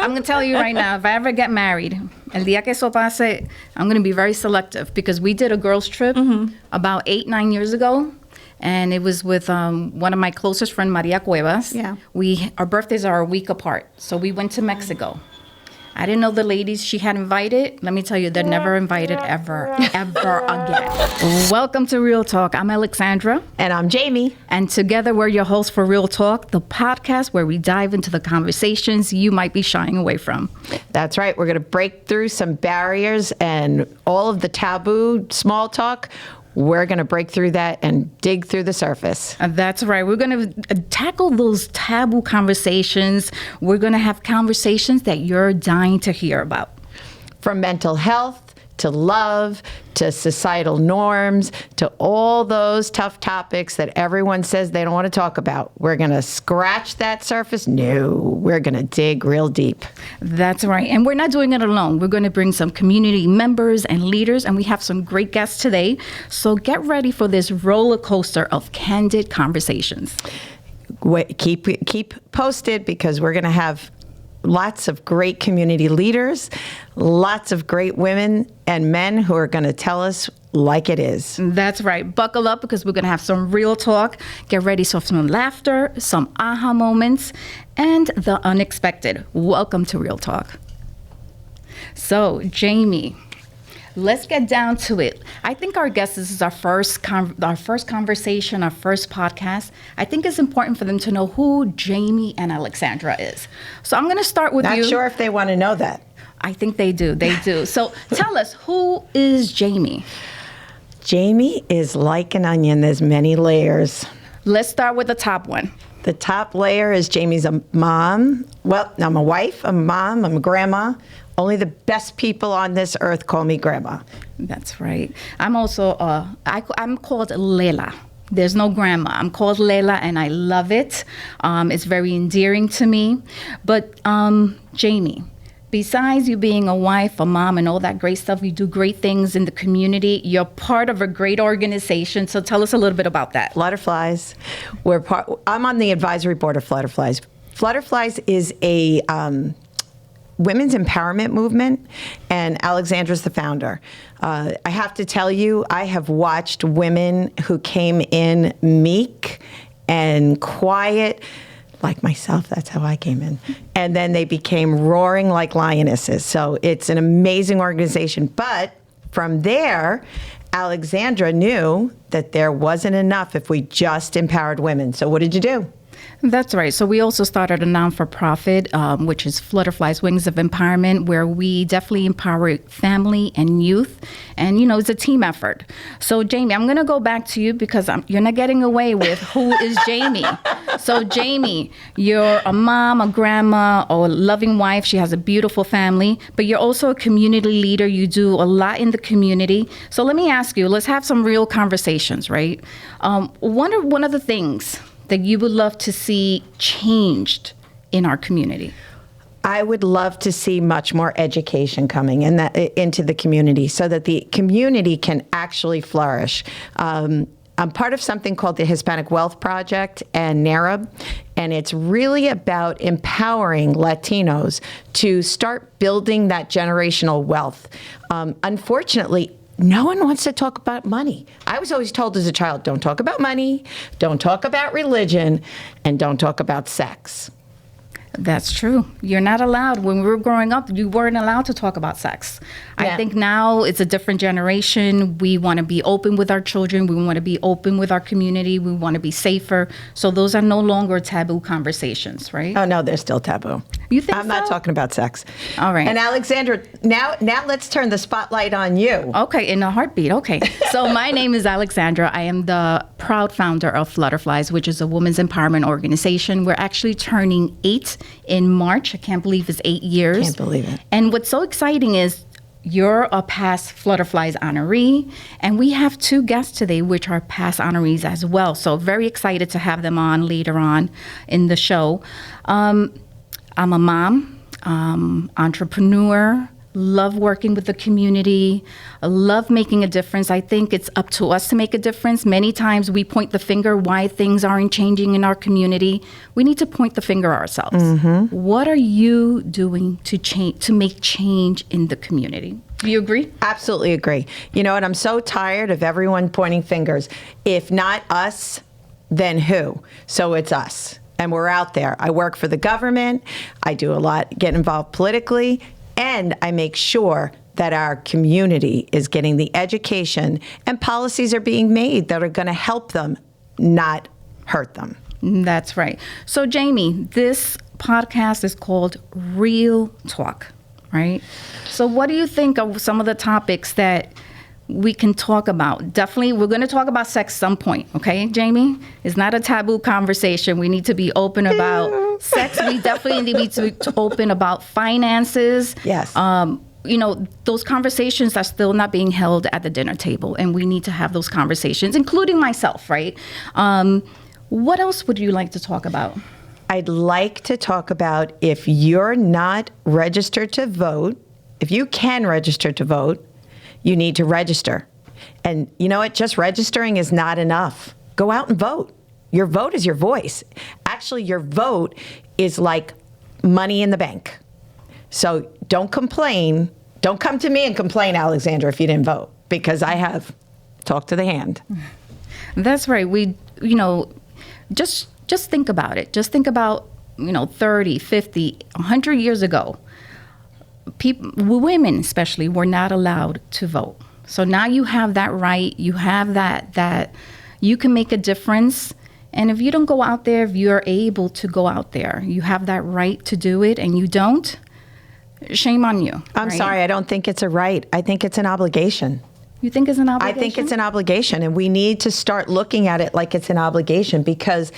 I'm going to tell you right now, if I ever get married, el día que eso pase, I'm going to be very selective because we did a girls' trip about 8-9 years ago. And it was with one of my closest friends, Maria Cuevas. Yeah. Our birthdays are a week apart. So we went to Mexico. I didn't know the ladies she had invited. Let me tell you, they're never invited ever again. Welcome to Real Talk. I'm Alexandra. And I'm Jamie. And together we're your hosts for Real Talk, the podcast where we dive into the conversations you might be shying away from. That's right. We're going to break through some barriers and all of the taboo small talk. We're going to break through that and dig through the surface. That's right. We're going to tackle those taboo conversations. We're going to have conversations that you're dying to hear about. From mental health to love to societal norms to all those tough topics that everyone says they don't want to talk about. We're going to scratch that surface. No, we're going to dig real deep. That's right. And we're not doing it alone. We're going to bring some community members and leaders, and we have some great guests today. So get ready for this roller coaster of candid conversations. Keep posted because we're going to have lots of great community leaders, lots of great women and men who are going to tell us like it is. That's right. Buckle up because we're going to have some real talk. Get ready for some laughter, some aha moments, and the unexpected. Welcome to Real Talk. So, Jamie, let's get down to it. I think our guest, this is our first conversation, our first podcast. I think it's important for them to know who Jamie and Alexandra is. So I'm going to start with you. Not sure if they want to know that. I think they do. They do. So tell us, who is Jamie? Jamie is like an onion. There's many layers. Let's start with the top one. The top layer is Jamie's a mom. Well, I'm a wife, I'm a mom, I'm a grandma. Only the best people on this earth call me grandma. That's right. I'm also, I'm called Lela. There's no grandma. I'm called Lela, and I love it. It's very endearing to me. But Jamie, besides you being a wife, a mom, and all that great stuff, you do great things in the community. You're part of a great organization. So tell us a little bit about that. Flutterflies. I'm on the advisory board of Flutterflies. Flutterflies is a women's empowerment movement, and Alexandra's the founder. I have to tell you, I have watched women who came in meek and quiet, like myself, that's how I came in. And then they became roaring like lionesses. So it's an amazing organization. But from there, Alexandra knew that there wasn't enough if we just empowered women. So what did you do? That's right. So we also started a non-for-profit, which is Flutterflies Wings of Empowerment, where we definitely empower family and youth. And, you know, it's a team effort. So, Jamie, I'm going to go back to you because you're not getting away with who is Jamie. So, Jamie, you're a mom, a grandma, or a loving wife. She has a beautiful family. But you're also a community leader. You do a lot in the community. So let me ask you, let's have some real conversations, right? One of the things that you would love to see changed in our community? I would love to see much more education coming into the community so that the community can actually flourish. I'm part of something called the Hispanic Wealth Project and NARAB, and it's really about empowering Latinos to start building that generational wealth. Unfortunately, no one wants to talk about money. I was always told as a child, don't talk about money, don't talk about religion, and don't talk about sex. That's true. You're not allowed. When we were growing up, you weren't allowed to talk about sex. Yeah. I think now it's a different generation. We want to be open with our children. We want to be open with our community. We want to be safer. So those are no longer taboo conversations, right? Oh, no, they're still taboo. You think I'm not talking about sex. All right. And Alexandra, now let's turn the spotlight on you. Okay, in a heartbeat. Okay. So my name is Alexandra. I am the proud founder of Flutterflies, which is a women's empowerment organization. We're actually turning 8 in March. I can't believe it's 8 years. Can't believe it. And what's so exciting is you're a past Flutterflies honoree, and we have 2 guests today which are past honorees as well. So very excited to have them on later on in the show. I'm a mom, entrepreneur, love working with the community, love making a difference. I think it's up to us to make a difference. Many times we point the finger why things aren't changing in our community. We need to point the finger ourselves. What are you doing to make change in the community? Do you agree? Absolutely agree. You know what? I'm so tired of everyone pointing fingers. If not us, then who? So it's us. And we're out there. I work for the government. I do a lot, get involved politically, and I make sure that our community is getting the education and policies are being made that are going to help them, not hurt them. That's right. So, Jamie, this podcast is called Real Talk, right? So what do you think of some of the topics that we can talk about? Definitely, we're going to talk about sex some point, okay, Jamie? It's not a taboo conversation. We need to be open about sex. We definitely need to be open about finances. Yes. You know, those conversations are still not being held at the dinner table, and we need to have those conversations, including myself, right? What else would you like to talk about? I'd like to talk about if you're not registered to vote, if you can register to vote, you need to register. And you know what? Just registering is not enough. Go out and vote. Your vote is your voice. Actually, your vote is like money in the bank. So don't complain. Don't come to me and complain, Alexandra, if you didn't vote, because I have talked to the hand. That's right. Just think about it. Just think about, 30, 50, 100 years ago. Women especially were not allowed to vote. So now you have that right. You have that you can make a difference. And if you don't go out there, if you're able to go out there, you have that right to do it, and you don't, shame on you. I'm sorry, I don't think it's a right. I think it's an obligation. You think it's an obligation? I think it's an obligation, and we need to start looking at it like it's an obligation, because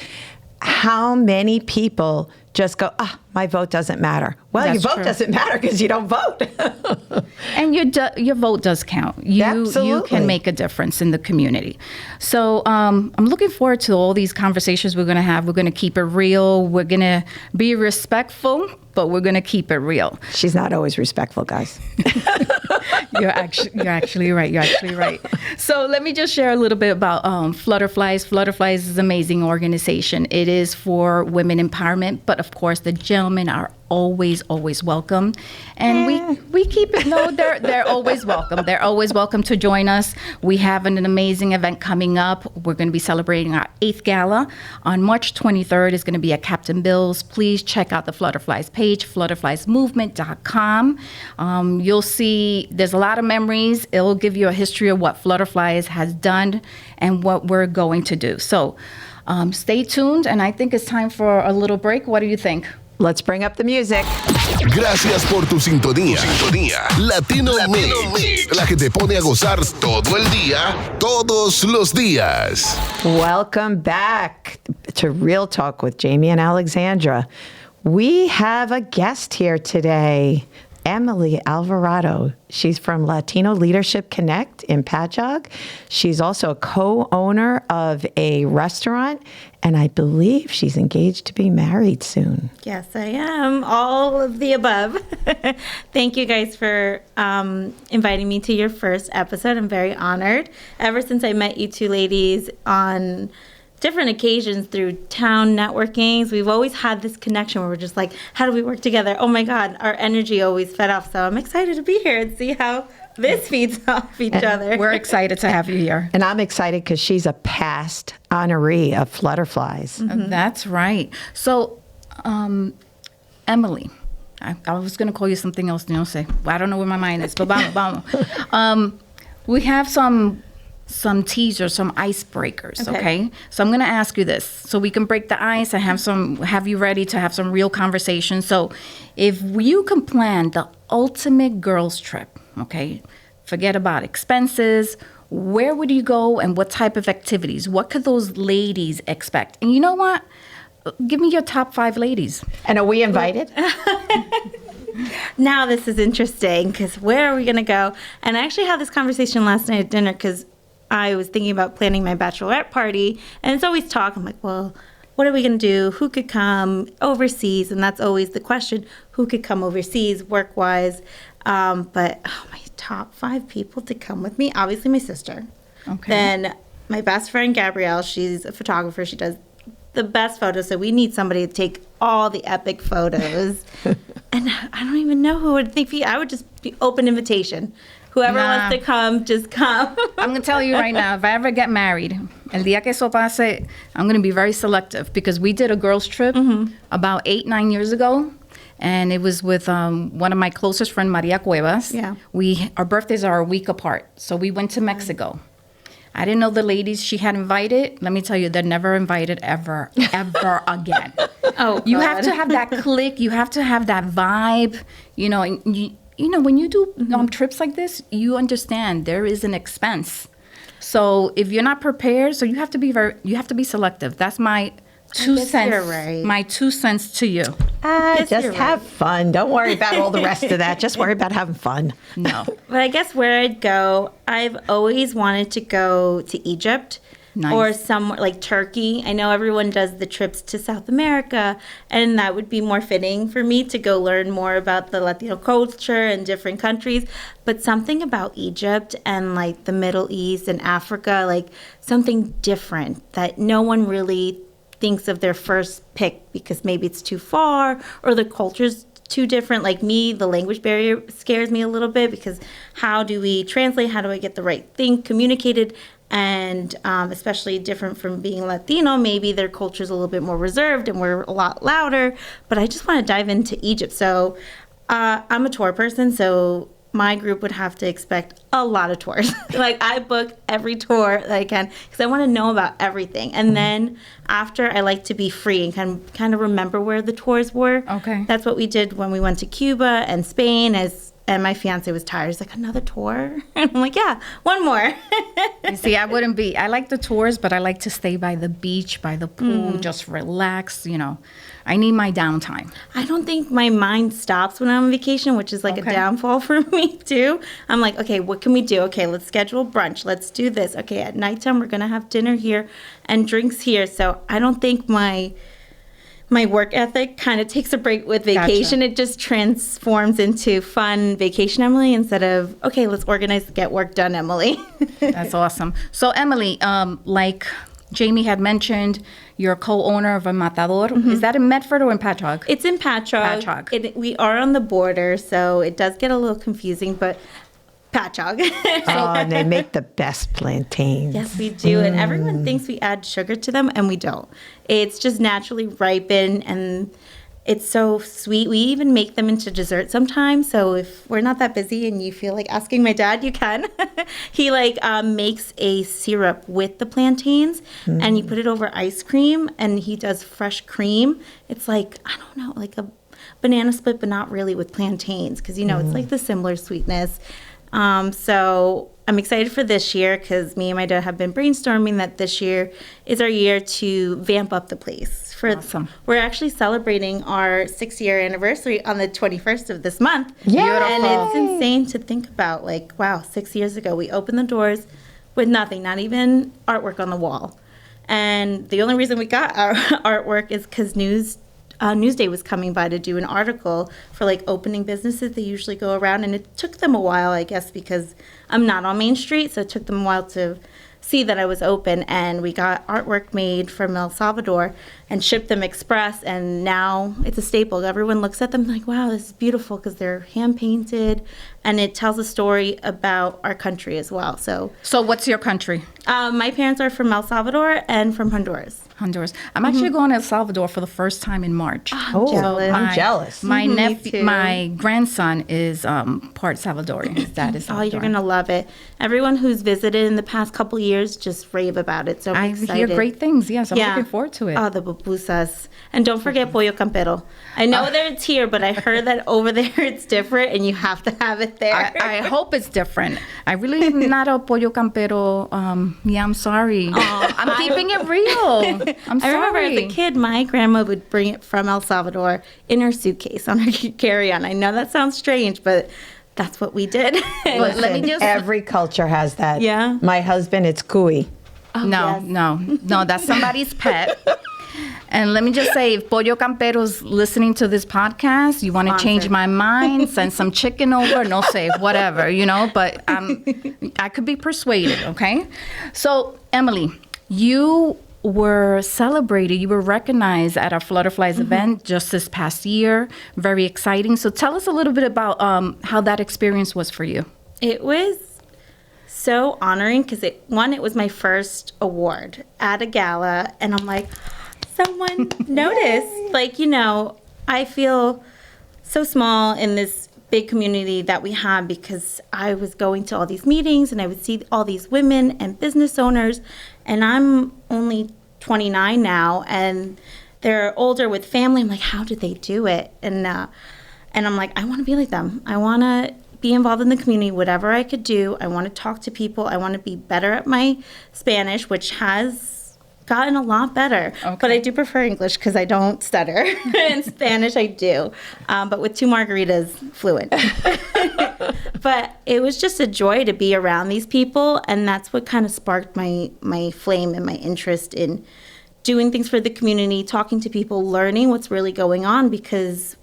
how many people just go, my vote doesn't matter. Well, That's your vote true. doesn't matter because you don't vote. And your vote does count. You Absolutely. can make a difference in the community. So I'm looking forward to all these conversations we're going to have. We're going to keep it real. We're going to be respectful, but we're going to keep it real. She's not always respectful, guys. You're actually right. You're actually right. So let me just share a little bit about Flutterflies. Flutterflies is an amazing organization. It is for women empowerment, but of course the gentlemen are always welcome. And we keep it, no, they're always welcome. They're always welcome to join us. We have an amazing event coming up. We're going to be celebrating our 8th gala. On March 23rd is going to be at Captain Bill's. Please check out the Flutterflies page, flutterfliesmovement.com. You'll see there's a lot of memories. It'll give you a history of what Flutterflies has done and what we're going to do. So stay tuned, and I think it's time for a little break. What do you think? Let's bring up the music. Gracias por tu sintonía. Latino Mixx, la que te pone a gozar todo el día, todos los días. Welcome back to Real Talk with Jamie and Alexandra. We have a guest here today, Emily Alvarado. She's from Latino Leadership Connect in Patchogue. She's also a co-owner of a restaurant, and I believe she's engaged to be married soon. Yes, I am. All of the above. Thank you guys for inviting me to your first episode. I'm very honored. Ever since I met you two ladies on different occasions through town networkings, we've always had this connection where we're just like, how do we work together? Oh my God, our energy always fed off. So I'm excited to be here and see how this feeds off each other. We're excited to have you here. And I'm excited because she's a past honoree of Flutterflies. Mm-hmm. That's right. So, Emily, I was going to call you something else. Say, I don't know where my mind is, but vamos. We have some teasers, some icebreakers, okay? So I'm going to ask you this so we can break the ice and have you ready to have some real conversation. So if you can plan the ultimate girls trip, okay, forget about expenses, where would you go and what type of activities? What could those ladies expect? And you know what? Give me your top 5 ladies. And are we invited? Now this is interesting because where are we going to go? And I actually had this conversation last night at dinner because I was thinking about planning my bachelorette party, and it's always talk. I'm like, well, what are we going to do? Who could come overseas? And that's always the question, who could come overseas work-wise? But my top 5 people to come with me, obviously my sister. Okay. Then my best friend, Gabrielle, she's a photographer. She does the best photos. So we need somebody to take all the epic photos. And I don't even know who would think. I would just be open invitation. Whoever wants to come, just come. I'm going to tell you right now, if I ever get married, el día que eso pase, I'm going to be very selective because we did a girls' trip about 8-9 years ago. And it was with one of my closest friend, Maria Cuevas. Yeah. Our birthdays are a week apart. So we went to Mexico. I didn't know the ladies she had invited. Let me tell you, they're never invited ever again. Oh, you have to have that click. You have to have that vibe. You know, and you know, when you do trips like this, you understand there is an expense. So if you're not prepared, so you have to be selective. That's my 2 cents. You're right. My 2 cents to you. Just have fun. Don't worry about all the rest of that. Just worry about having fun. No. But I guess where I'd go, I've always wanted to go to Egypt. Nice. Or somewhere like Turkey. I know everyone does the trips to South America, and that would be more fitting for me to go learn more about the Latino culture and different countries. But something about Egypt and like the Middle East and Africa, like something different that no one really thinks of their first pick because maybe it's too far or the culture's too different. Like me, the language barrier scares me a little bit because how do we translate? How do I get the right thing communicated? And especially different from being Latino, maybe their culture is a little bit more reserved and we're a lot louder. But I just want to dive into Egypt. So I'm a tour person, so my group would have to expect a lot of tours. Like I book every tour that I can because I want to know about everything. And then after, I like to be free and kind of remember where the tours were. Okay. That's what we did when we went to Cuba and Spain and my fiance was tired. He's like, another tour? And I'm like, yeah, one more. You see, I like the tours, but I like to stay by the beach, by the pool, just relax, you know. I need my downtime. I don't think my mind stops when I'm on vacation, which is like a downfall for me too. I'm like, okay, what can we do? Okay, let's schedule brunch. Let's do this. Okay, at nighttime, we're going to have dinner here and drinks here. So I don't think my work ethic kind of takes a break with vacation. Gotcha. It just transforms into fun vacation, Emily, instead of, okay, let's organize, get work done, Emily. That's awesome. So, Emily, like Jamie had mentioned, you're a co-owner of a Matador. Is that in Medford or in Patchogue? It's in Patchogue. Patchogue. We are on the border, so it does get a little confusing, but Patchogue. And they make the best plantains. Yes, we do. And everyone thinks we add sugar to them, and we don't. It's just naturally ripened, and it's so sweet. We even make them into dessert sometimes. So if we're not that busy and you feel like asking my dad, you can. He makes a syrup with the plantains, and you put it over ice cream, and he does fresh cream. It's like, I don't know, like a banana split, but not really with plantains because, it's like the similar sweetness. So I'm excited for this year because me and my dad have been brainstorming that this year is our year to vamp up the place. Awesome. We're actually celebrating our 6-year anniversary on the 21st of this month. Yeah. And it's insane to think about, like, wow, 6 years ago we opened the doors with nothing, not even artwork on the wall. And the only reason we got our artwork is because Newsday was coming by to do an article for like opening businesses. They usually go around, and it took them a while, I guess, because I'm not on Main Street, so it took them a while to see that I was open. And we got artwork made from El Salvador and shipped them express, and now it's a staple. Everyone looks at them like, wow, this is beautiful, because they're hand painted, and it tells a story about our country as well. So what's your country? my parents are from El Salvador and from Honduras. Honduras. I'm actually going to El Salvador for the first time in March. Oh, jealous. I'm jealous. My Me nephew, too. my grandson is part Salvadorian. His dad is Salvadorian. Oh, you're gonna love it. Everyone who's visited in the past couple years just rave about it. So I'm I excited. hear great things. Yes, I'm looking forward to it. Oh, the pupusas. And don't forget pollo campero. I know that it's here, but I heard that over there it's different, and you have to have it there. I hope it's different. I really am not a pollo campero. Yeah, I'm sorry. I'm keeping it real. I'm sorry. I remember as a kid, my grandma would bring it from El Salvador in her suitcase on her carry-on. I know that sounds strange, but that's what we did. Listen, let me just- every culture has that. Yeah. My husband, it's cuy. No, that's somebody's pet. And let me just say, if Pollo Campero's listening to this podcast, you want to change my mind, send some chicken over, no say, whatever, but I could be persuaded, okay? So, Emily, you were celebrated, you were recognized at our Flutterflies event just this past year. Very exciting. So tell us a little bit about how that experience was for you. It was so honoring because it was my first award at a gala, and I'm like, someone noticed. Like, I feel so small in this big community that we have because I was going to all these meetings and I would see all these women and business owners, and I'm only 29 now, and they're older with family. I'm like, how did they do it? And I'm like, I want to be like them. I want to be involved in the community, whatever I could do. I want to talk to people. I want to be better at my Spanish, which has gotten a lot better. Okay. But I do prefer English because I don't stutter. In Spanish, I do. But with 2 margaritas, fluent. But it was just a joy to be around these people. And that's what kind of sparked my flame and my interest in doing things for the community, talking to people, learning what's really going on. Because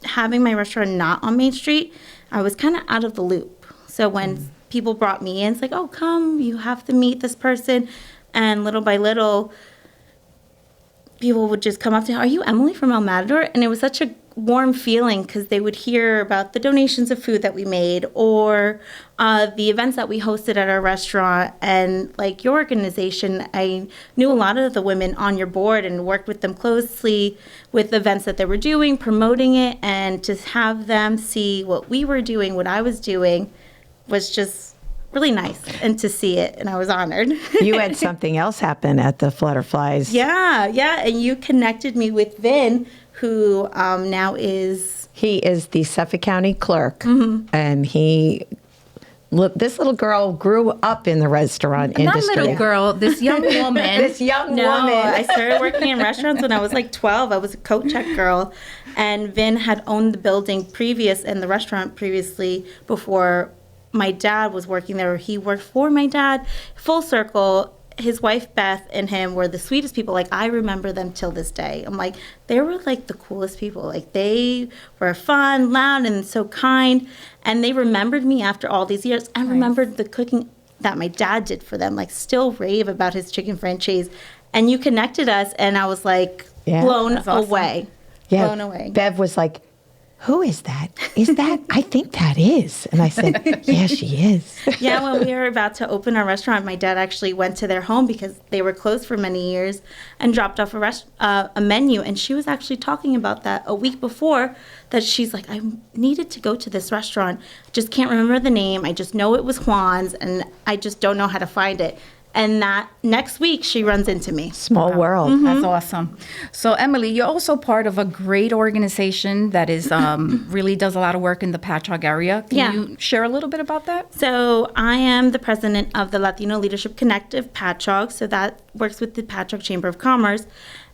having my restaurant not on Main Street, I was kind of out of the loop. So when people brought me in, it's like, oh, come, you have to meet this person. And little by little, people would just come up to me, are you Emily from El Matador? And it was such a warm feeling because they would hear about the donations of food that we made or the events that we hosted at our restaurant. And like your organization, I knew a lot of the women on your board and worked with them closely with the events that they were doing, promoting it, and to have them see what we were doing, what I was doing, was just really nice, and to see it, and I was honored. You had something else happen at the Flutterflies. Yeah, and you connected me with Vin, who now is... He is the Suffolk County clerk, and this little girl grew up in the restaurant industry. Not little girl, this young woman. This young woman. I started working in restaurants when I was like 12. I was a coat check girl, and Vin had owned the building and the restaurant previously before my dad was working there. He worked for my dad. Full circle. His wife Beth and him were the sweetest people. Like, I remember them till this day. I'm like, they were like the coolest people. Like, they were fun, loud, and so kind. And they remembered me after all these years and remembered the cooking that my dad did for them. Like, still rave about his chicken franchise. And you connected us, and I was like blown away. Yeah. Blown away. Bev was like, who is that? Is that? I think that is. And I said, yeah, she is. Yeah, when we were about to open our restaurant, my dad actually went to their home because they were closed for many years and dropped off a menu. And she was actually talking about that a week before, that she's like, I needed to go to this restaurant. Just can't remember the name. I just know it was Juan's, and I just don't know how to find it. And that next week, she runs into me. Small world. Mm-hmm. That's awesome. So, Emily, you're also part of a great organization that is really does a lot of work in the Patchogue area. Can you share a little bit about that? So, I am the president of the Latino Leadership Connective, Patchogue. So, that works with the Patchogue Chamber of Commerce.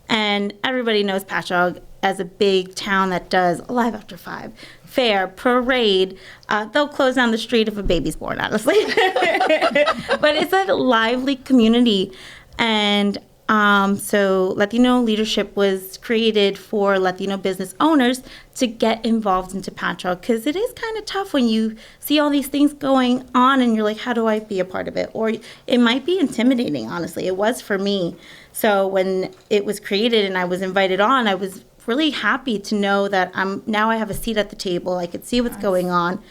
And everybody knows Patchogue as a big town that does Alive After 5, fair, parade. They'll close down the street if a baby's born, honestly. But it's a lively community. And so Latino leadership was created for Latino business owners to get involved into Patchogue, because it is kind of tough when you see all these things going on and you're like, how do I be a part of it? Or it might be intimidating, honestly. It was for me. So when it was created and I was invited on, I was really happy to know that now I have a seat at the table. I could see what's going on.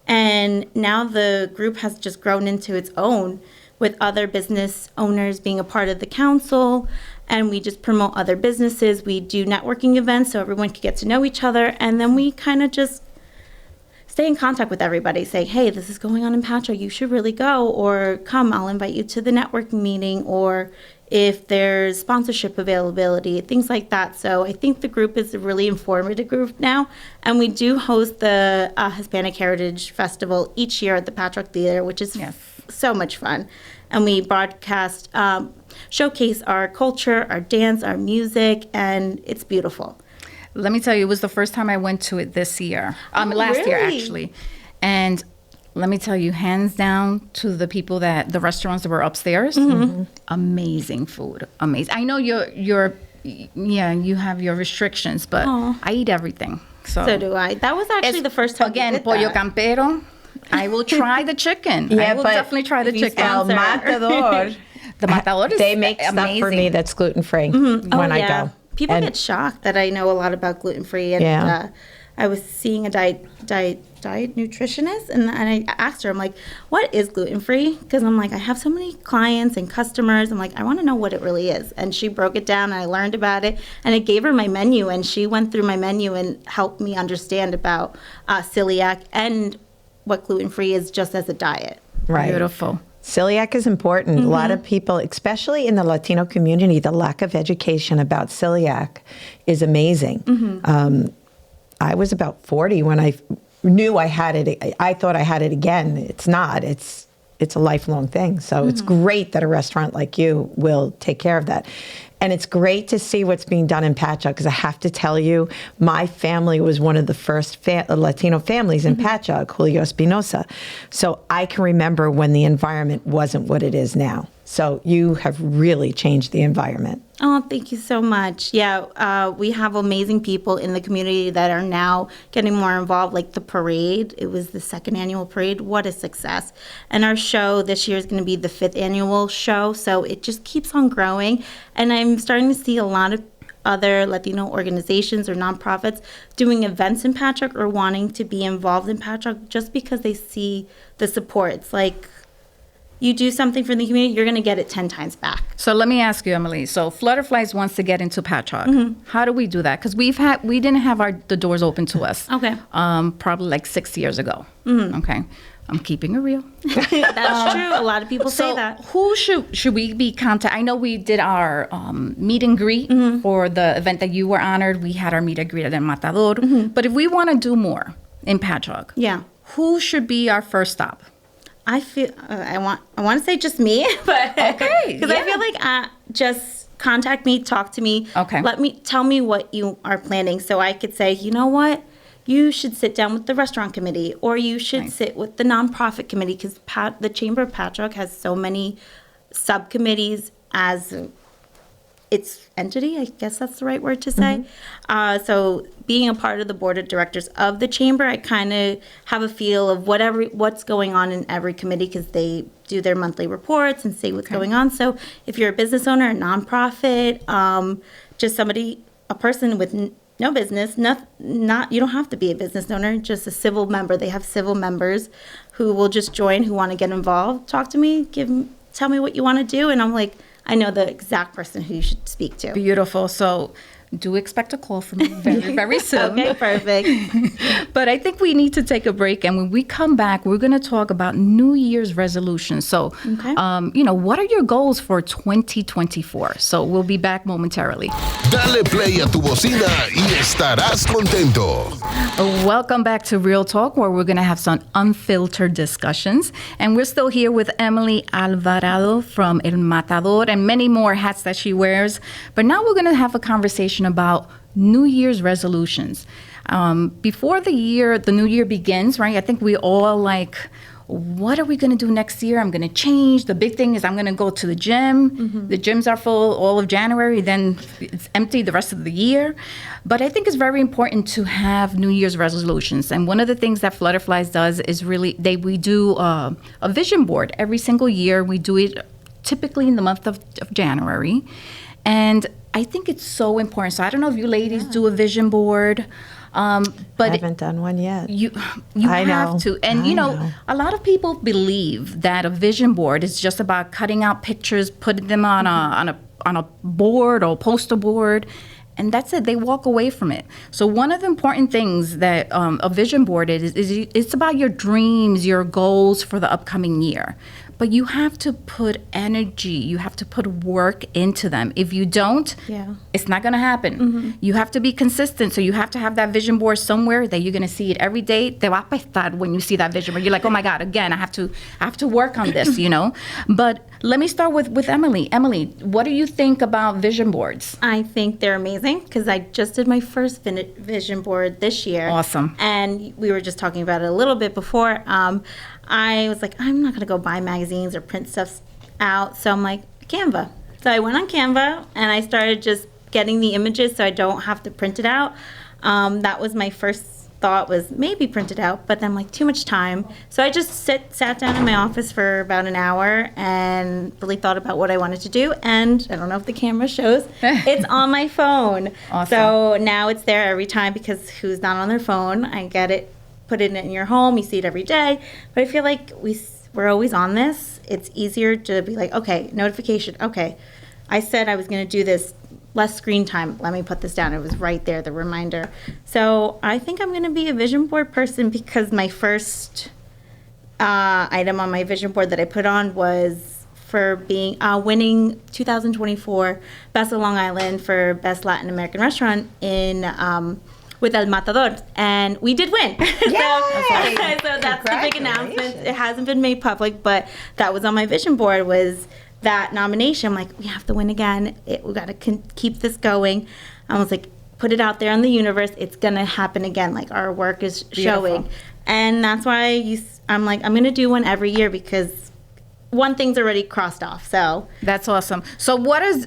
And now the group has just grown into its own, with other business owners being a part of the council. And we just promote other businesses. We do networking events so everyone can get to know each other. And then we kind of just stay in contact with everybody, say, hey, this is going on in Patchogue, you should really go, or come, I'll invite you to the networking meeting, or if there's sponsorship availability, things like that. So I think the group is a really informative group now. And we do host the Hispanic Heritage Festival each year at the Patchogue Theater, which is so much fun. And we broadcast, showcase our culture, our dance, our music, and it's beautiful. Let me tell you, it was the first time I went to it this year. Last year, actually. And let me tell you, hands down to the restaurants that were upstairs, amazing food, amazing. I know you're yeah, you have your restrictions, but I eat everything. So do I. That was actually the first time again, we did pollo that. campero. I will try the chicken. I will definitely try the chicken. El Matador. The Matador is They make stuff for me that's gluten-free when I go. People And- get shocked that I know a lot about gluten-free. And Yeah. I was seeing a diet nutritionist, and I asked her, I'm like, what is gluten-free? Because I'm like, I have so many clients and customers. I'm like, I want to know what it really is. And she broke it down, and I learned about it. And I gave her my menu, and she went through my menu and helped me understand about celiac and what gluten-free is just as a diet. Right. beautiful. Celiac is important. A lot of people, especially in the Latino community, the lack of education about celiac is amazing. I was about 40 when I knew I had it. I thought I had it again. It's not. It's a lifelong thing. So it's great that a restaurant like you will take care of that. And it's great to see what's being done in Patchogue, because I have to tell you, my family was one of the first Latino families in Patchogue, Julio Espinosa. So I can remember when the environment wasn't what it is now. So you have really changed the environment. Oh, thank you so much. Yeah, we have amazing people in the community that are now getting more involved, like the parade. It was the 2nd annual parade. What a success. And our show this year is going to be the 5th annual show. So it just keeps on growing. And I'm starting to see a lot of other Latino organizations or nonprofits doing events in Patchogue or wanting to be involved in Patchogue just because they see the support. It's like, you do something for the community, you're going to get it 10 times back. So let me ask you, Emily. So Flutterflies wants to get into Patchogue. How do we do that? Because we didn't have the doors open to us. Okay. Probably like 6 years ago. Okay. I'm keeping it real. That's true. A lot of people say So that. who should we be contact? I know we did our meet and greet for the event that you were honored. We had our meet and greet at El Matador. But if we want to do more in Patchogue, Yeah. who should be our first stop? I feel I want to say just me, but Okay, because I yeah. feel like just contact me, talk to me. Okay. Tell me what you are planning, so I could say, you know what, you should sit down with the restaurant committee, or you should sit with the nonprofit committee, because the Chamber of Patchogue has so many subcommittees as its entity, I guess that's the right word to say. So being a part of the board of directors of the chamber, I kind of have a feel of what's going on in every committee, because they do their monthly reports and say what's going on. So if you're a business owner, a nonprofit, just a person with no business, not you don't have to be a business owner, just a civil member. They have civil members who will just join, who want to get involved. Talk to me, tell me what you want to do, and I'm like, I know the exact person who you should speak to. Beautiful. So do expect a call from me very, very soon. Okay, perfect. But I think we need to take a break. And when we come back, we're going to talk about New Year's resolutions. So, what are your goals for 2024? So we'll be back momentarily. Dale play a tu bocina y estarás contento. Welcome back to Real Talk, where we're going to have some unfiltered discussions. And we're still here with Emily Alvarado from El Matador and many more hats that she wears. But now we're going to have a conversation about New Year's resolutions. Before the new year begins, right? I think we all like, what are we going to do next year? I'm going to change. The big thing is I'm going to go to the gym. The gyms are full all of January, then it's empty the rest of the year. But I think it's very important to have New Year's resolutions. And one of the things that Flutterflies does is we do a vision board every single year. We do it typically in the month of January. And I think it's so important. So I don't know if you ladies do a vision board, but I haven't done one yet. you I have know. to. And I know. a lot of people believe that a vision board is just about cutting out pictures, putting them on a board or poster board, and that's it. They walk away from it. So one of the important things that a vision board is it's about your dreams, your goals for the upcoming year. But you have to put energy, you have to put work into them. If you don't, it's not going to happen. You have to be consistent. So you have to have that vision board somewhere that you're going to see it every day. Te va a apestar when you see that vision board. You're like, oh my God, again, I have to work on this, But let me start with Emily. Emily, what do you think about vision boards? I think they're amazing, because I just did my first vision board this year. Awesome. And we were just talking about it a little bit before. I was like, I'm not going to go buy magazines or print stuff out. So I'm like, Canva. So I went on Canva and I started just getting the images so I don't have to print it out. That was my first thought, was maybe print it out, but then like too much time. So I just sat down in my office for about an hour and really thought about what I wanted to do. And I don't know if the camera shows, it's on my phone. Awesome. So now it's there every time, because who's not on their phone? I get it, put it in your home, you see it every day. But I feel like we're always on this. It's easier to be like, okay, notification, okay, I said I was going to do this, less screen time. Let me put this down. It was right there, the reminder. So I think I'm going to be a vision board person, because my first item on my vision board that I put on was for being winning 2024 Best of Long Island for Best Latin American Restaurant in with El Matador, and we did win. So that's the big announcement. It hasn't been made public, but that was on my vision board, was that nomination. I'm like, we have to win again. We got to keep this going. I was like, put it out there in the universe. It's going to happen again. Like, our work is showing. And that's why I'm like, I'm going to do one every year, because one thing's already crossed off. So that's awesome. So what is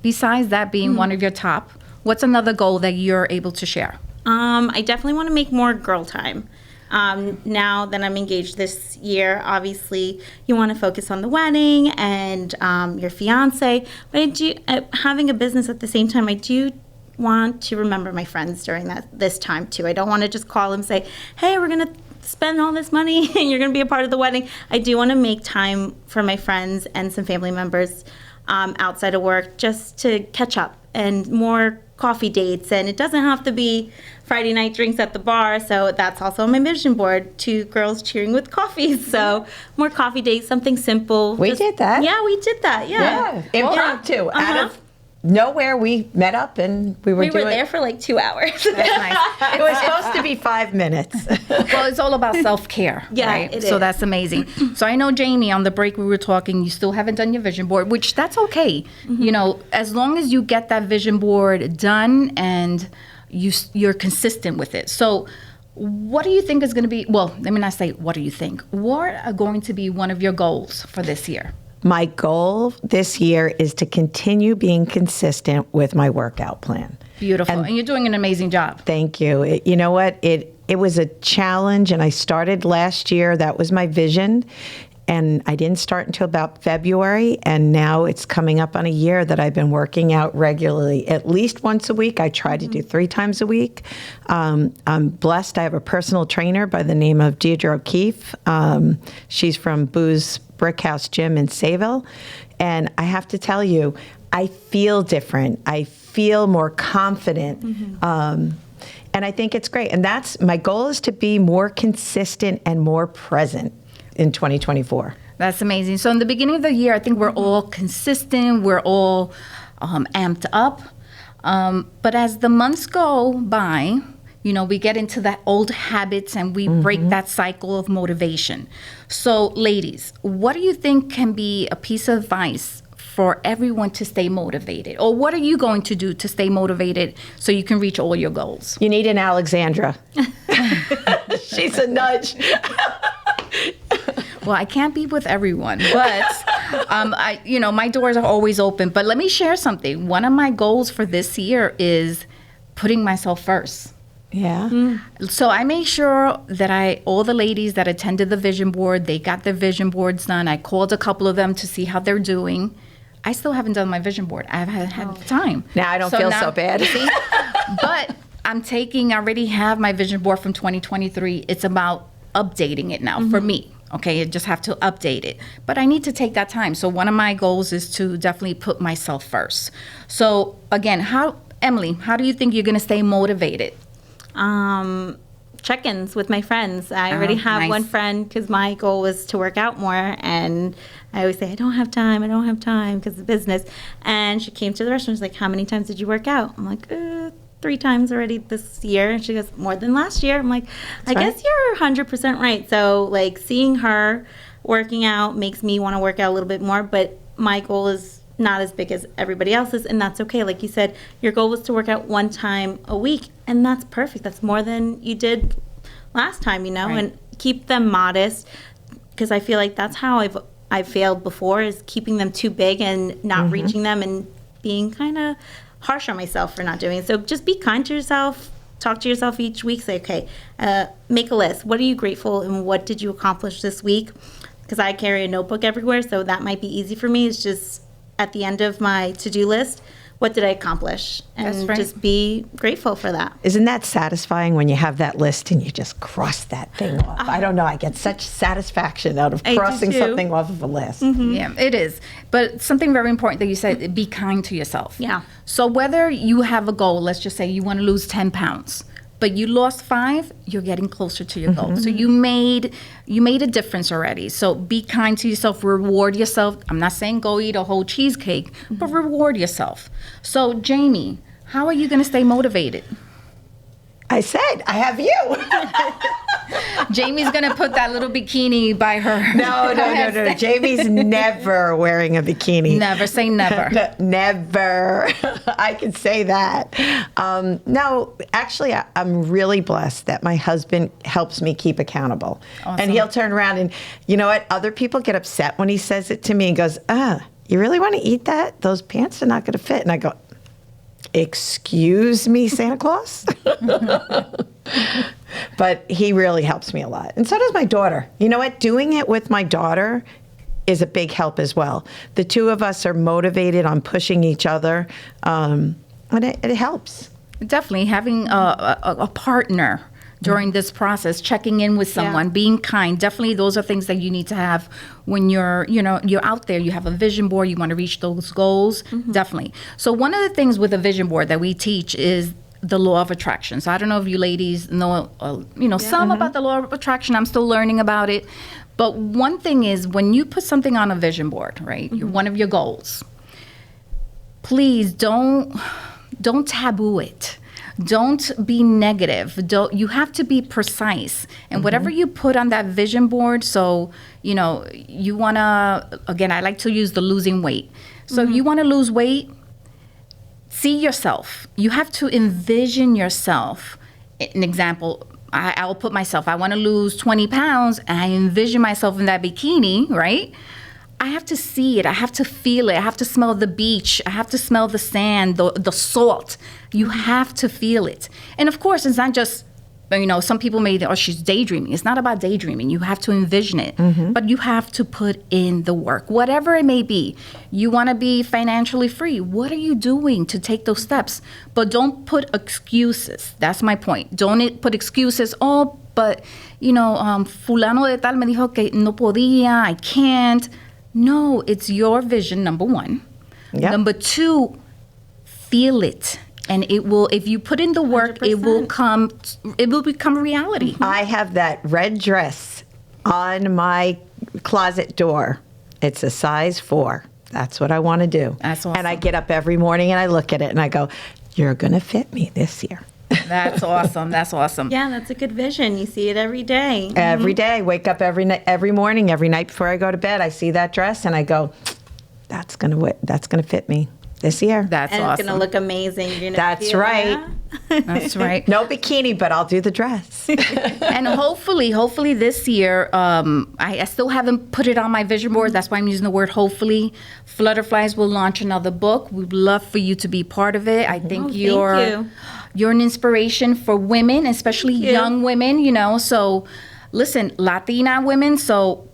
besides that being one of your top, what's another goal that you're able to share? I definitely want to make more girl time. Now that I'm engaged this year, obviously you want to focus on the wedding and your fiance, but I do, having a business at the same time, I do want to remember my friends during this time too. I don't want to just call them and say, hey, we're going to spend all this money and you're going to be a part of the wedding. I do want to make time for my friends and some family members outside of work, just to catch up, and more coffee dates. And it doesn't have to be Friday night drinks at the bar. So that's also on my vision board, 2 girls cheering with coffee. So more coffee dates, something simple. We did that. Yeah, we did that. Yeah. Impromptu. Out of nowhere, we met up and we were there for like 2 hours. That's nice. It was supposed to be 5 minutes. Well, it's all about self-care, Yeah, right? it So is. that's amazing. So I know, Jamie, on the break we were talking, you still haven't done your vision board, which that's okay. You know, as long as you get that vision board done and you're consistent with it. So what do you think is going to be, well, let me not say what do you think. What are going to be one of your goals for this year? My goal this year is to continue being consistent with my workout plan. Beautiful. And you're doing an amazing job. Thank you. You know what? It was a challenge, and I started last year. That was my vision. And I didn't start until about February, and now it's coming up on a year that I've been working out regularly, at least once a week. I try to do 3 times a week. I'm blessed. I have a personal trainer by the name of Deirdre O'Keefe. She's from Boo's Brick House Gym in Sayville. And I have to tell you, I feel different. I feel more confident. And I think it's great. And that's my goal, is to be more consistent and more present in 2024. That's amazing. So in the beginning of the year, I think we're all consistent. We're all amped up. But as the months go by, you know, we get into that old habits and we break that cycle of motivation. So ladies, what do you think can be a piece of advice for everyone to stay motivated? Or what are you going to do to stay motivated so you can reach all your goals? You need an Alexandra. She's a nudge. Well, I can't be with everyone, but my doors are always open. But let me share something. One of my goals for this year is putting myself first. Yeah. So I made sure that all the ladies that attended the vision board, they got their vision boards done. I called a couple of them to see how they're doing. I still haven't done my vision board. I haven't had time. Now I don't feel so bad. See? But I already have my vision board from 2023. It's about updating it now for me. Okay, I just have to update it. But I need to take that time. So one of my goals is to definitely put myself first. So again, Emily, how do you think you're going to stay motivated? Check-ins with my friends. I already have nice. one friend, because my goal was to work out more, and I always say, I don't have time because of business. And she came to the restaurant. She's like, how many times did you work out? I'm like, 3 times already this year. And she goes, more than last year. I'm like, I guess you're 100% right. So like, seeing her working out makes me want to work out a little bit more, but my goal is not as big as everybody else's, and that's okay. Like you said, your goal was to work out 1 time a week, and that's perfect. That's more than you did last time, you know. Right. And keep them modest, because I feel like that's how I've failed before, is keeping them too big and not reaching them, and being kind of harsh on myself for not doing it. So just be kind to yourself. Talk to yourself each week. Say, okay, make a list. What are you grateful and what did you accomplish this week? Because I carry a notebook everywhere, so that might be easy for me. It's just at the end of my to-do list, what did I accomplish? And just be grateful for that. Isn't that satisfying when you have that list and you just cross that thing off? I don't know. I get such satisfaction out of crossing something off of a list. Yeah, it is. But something very important that you said, be kind to yourself. Yeah. So whether you have a goal, let's just say you want to lose 10 pounds, but you lost 5, you're getting closer to your goal. So you made a difference already. So be kind to yourself, reward yourself. I'm not saying go eat a whole cheesecake, but reward yourself. So Jamie, how are you going to stay motivated? I said, I have you. Jamie's going to put that little bikini by her. No. Jamie's never wearing a bikini. Never. Say never. Never. I can say that. No, actually, I'm really blessed that my husband helps me keep accountable. Awesome. And he'll turn around and, you know what? Other people get upset when he says it to me and goes, you really want to eat that? Those pants are not going to fit. And I go, excuse me, Santa Claus? But he really helps me a lot. And so does my daughter. You know what? Doing it with my daughter is a big help as well. The two of us are motivated on pushing each other, and it helps. Definitely having a partner during this process, checking in with someone, being kind. Definitely those are things that you need to have when you're out there. You have a vision board, you want to reach those goals. Definitely. So one of the things with a vision board that we teach is the law of attraction. So I don't know if you ladies know, some about the law of attraction. I'm still learning about it. But one thing is when you put something on a vision board, right? One of your goals. Please don't taboo it. Don't be negative. You have to be precise. And whatever you put on that vision board, so, you want to, again, I like to use the losing weight. So if you want to lose weight, see yourself. You have to envision yourself. An example, I'll put myself, I want to lose 20 pounds, and I envision myself in that bikini, right? I have to see it. I have to feel it. I have to smell the beach. I have to smell the sand, the salt. You have to feel it. And of course, it's not just, some people may think, she's daydreaming. It's not about daydreaming. You have to envision it. But you have to put in the work, whatever it may be. You want to be financially free. What are you doing to take those steps? But don't put excuses. That's my point. Don't put excuses. But, fulano de tal me dijo que no podía, I can't. No, it's your vision, number one. Yep. Number two, feel it. And it will, if you put in the work, 100%. It will become reality. I have that red dress on my closet door. It's a size 4. That's what I want to do. That's awesome. And I get up every morning and I look at it and I go, you're going to fit me this year. That's awesome. That's awesome. Yeah, that's a good vision. You see it every day. Every day. Wake up every morning, every night before I go to bed. I see that dress and I go, that's gonna fit me this year. That's and awesome. It's gonna look amazing. That's right. That's right. No bikini, but I'll do the dress. And hopefully this year, I still haven't put it on my vision board. That's why I'm using the word hopefully. Flutterflies will launch another book. We'd love for you to be part of it. I think you're an inspiration for women, especially young women, So listen, Latina women, so,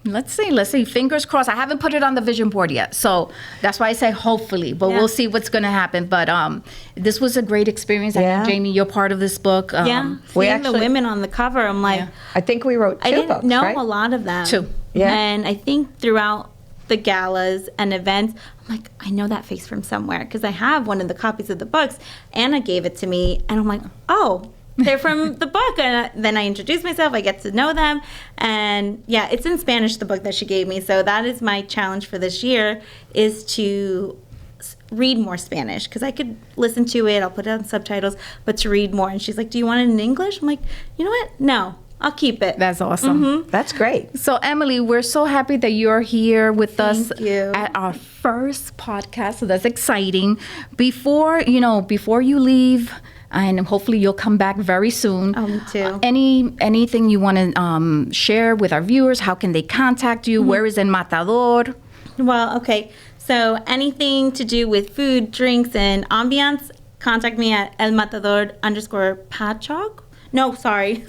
let's see, fingers crossed. I haven't put it on the vision board yet. So that's why I say hopefully, but we'll see what's going to happen. But this was a great experience. I think, Jamie, you're part of this book. Seeing the women on the cover, I'm like, I think we wrote 2 books, I didn't know right? a lot of them. 2. Yeah. And I think throughout the galas and events, I'm like, I know that face from somewhere because I have one of the copies of the books. Anna gave it to me, and I'm like, oh, they're from the book. And then I introduce myself, I get to know them. And yeah, it's in Spanish, the book that she gave me. So that is my challenge for this year, is to read more Spanish, because I could listen to it, I'll put it on subtitles, but to read more. And she's like, do you want it in English? I'm like, you know what? No, I'll keep it. That's awesome. That's great. So Emily, we're so happy that you're here with us Thank you. at our first podcast. So that's exciting. Before you leave, and hopefully you'll come back very soon. Me too. Anything you want to share with our viewers? How can they contact you? Where is El Matador? Well, okay. So anything to do with food, drinks, and ambiance, contact me at _Patchogue. No, sorry.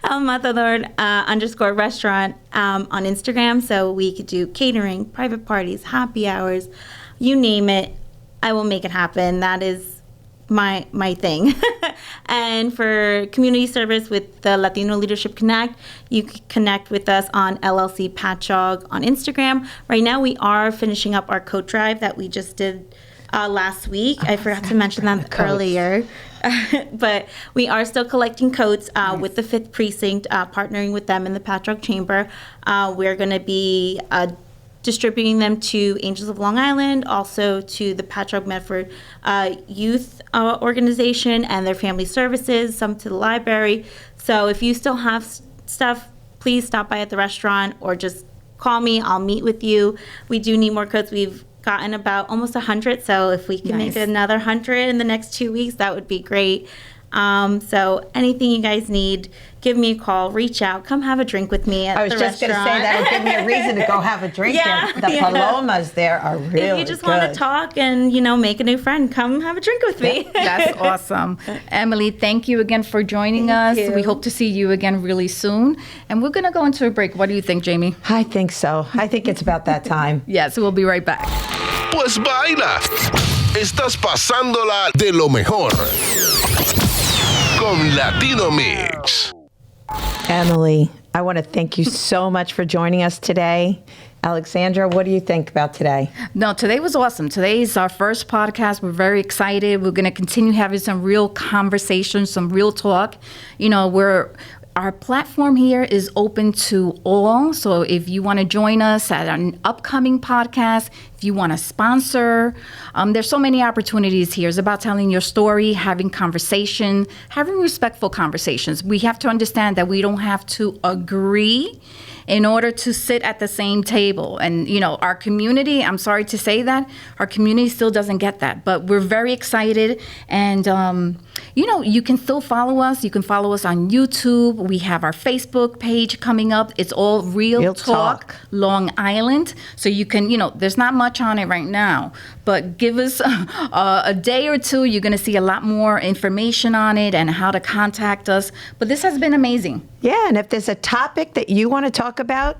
El Matador _restaurant on Instagram. So we could do catering, private parties, happy hours, you name it. I will make it happen. That is my thing. And for community service with the Latino Leadership Connect, you can connect with us on LLC Patchogue on Instagram. Right now we are finishing up our coat drive that we just did last week. I forgot to mention that earlier. But we are still collecting coats with the 5th Precinct, partnering with them in the Patchogue Chamber. We're going to be distributing them to Angels of Long Island, also to the Patchogue Medford Youth Organization and their family services, some to the library. So if you still have stuff, please stop by at the restaurant or just call me. I'll meet with you. We do need more coats. We've gotten about almost 100, so if we can make another 100 in the next 2 weeks, that would be great. So anything you guys need, give me a call, reach out, come have a drink with me at the restaurant. I was just going to say that'll give me a reason to go have a drink there. The palomas there are really good. If you just want to talk and, make a new friend, come have a drink with me. That's awesome. Emily, thank you again for joining us. you. We hope to see you again really soon. And we're going to go into a break. What do you think, Jamie? I think so. I think it's about that time. Yes, we'll be right back. Pues baila. Estás pasándola de lo mejor. Con Latino Mixx. Emily, I want to thank you so much for joining us today. Alexandra, what do you think about today? No, today was awesome. Today is our first podcast. We're very excited. We're going to continue having some real conversations, some real talk. Our platform here is open to all. So if you want to join us at an upcoming podcast, if you want to sponsor, there's so many opportunities here. It's about telling your story, having conversation, having respectful conversations. We have to understand that we don't have to agree in order to sit at the same table. And, our community, I'm sorry to say that, our community still doesn't get that. But we're very excited. And, you can still follow us. You can follow us on YouTube. We have our Facebook page coming up. It's all Real Talk Long Island. So you can, there's not much on it right now. But give us a day or two. You're going to see a lot more information on it and how to contact us. But this has been amazing. Yeah, and if there's a topic that you want to talk about,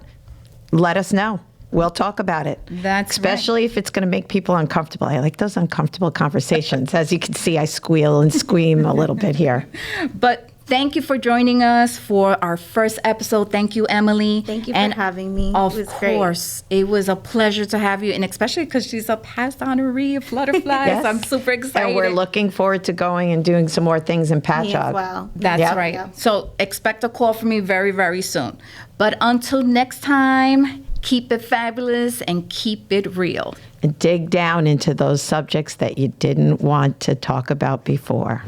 let us know. We'll talk about it. That's Especially if it's going to make people uncomfortable. I like those uncomfortable conversations. As you can see, I squeal and scream a little bit here. But thank you for joining us for our first episode. Thank you, Emily. Thank you for having me. Of it was course. Great. It was a pleasure to have you, and especially because she's a past honoree of Flutterflies. Yes. I'm super excited. And we're looking forward to going and doing some more things in Patchogue. Me as well. That's right. Yep. So expect a call from me very, very soon. But until next time, keep it fabulous and keep it real. And dig down into those subjects that you didn't want to talk about before.